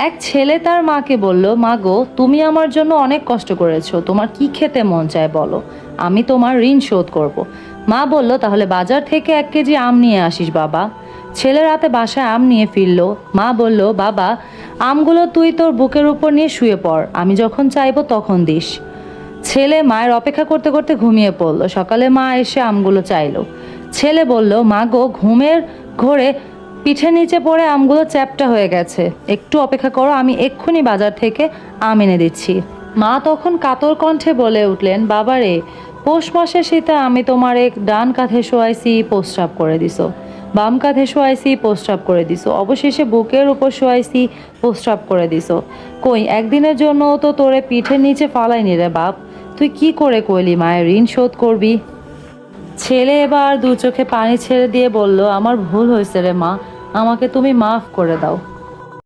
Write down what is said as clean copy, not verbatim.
এক ছেলে তার মাকে বলল, মা গো, তুমি আমার জন্য অনেক কষ্ট করেছো, তোমার কি খেতে মন চায় বলো, আমি তোমার ঋণ শোধ করব। মা বলল, তাহলে বাজার থেকে 1 কেজি আম নিয়ে আসিস বাবা। ছেলে রাতে বাসায় আম নিয়ে ফিরল। মা বলল, বাবা, আমগুলো তুই তোর বুকের উপর নিয়ে শুয়ে পড়, আমি যখন চাইবো তখন দিস। ছেলে মায়ের অপেক্ষা করতে করতে ঘুমিয়ে পড়ল। সকালে মা এসে আমগুলো চাইলো। ছেলে বলল, মা গো, ঘুমের ঘোরে পিঠে নিচে পড়ে আমগুলো চ্যাপ্টা হয়ে গেছে, একটু অপেক্ষা করো, আমি এক্ষুনি বাজার থেকে আম এনে দিচ্ছি। মা তখন কাতর কণ্ঠে বলে উঠলেন, বাবারে, পৌষ মাসের শীতে আমি তোমার এক ডান কাঁধে শোয়াইছি, প্রস্রাব করে দিছো, বাম কাঁধে শোয়াইছি, প্রস্রাব করে দিছো, অবশেষে বুকের উপর শোয়াইছি, প্রস্রাব করে দিছো। কই, একদিনের জন্য তো তোরে পিঠের নিচে ফালাইনি রে বাপ, তুই কি করে কইলি মায়ের ঋণ শোধ করবি? ছেলে এবার দু চোখে পানি ছেড়ে দিয়ে বলল, আমার ভুল হয়েছে রে মা, আমাকে তুমি মাফ করে দাও।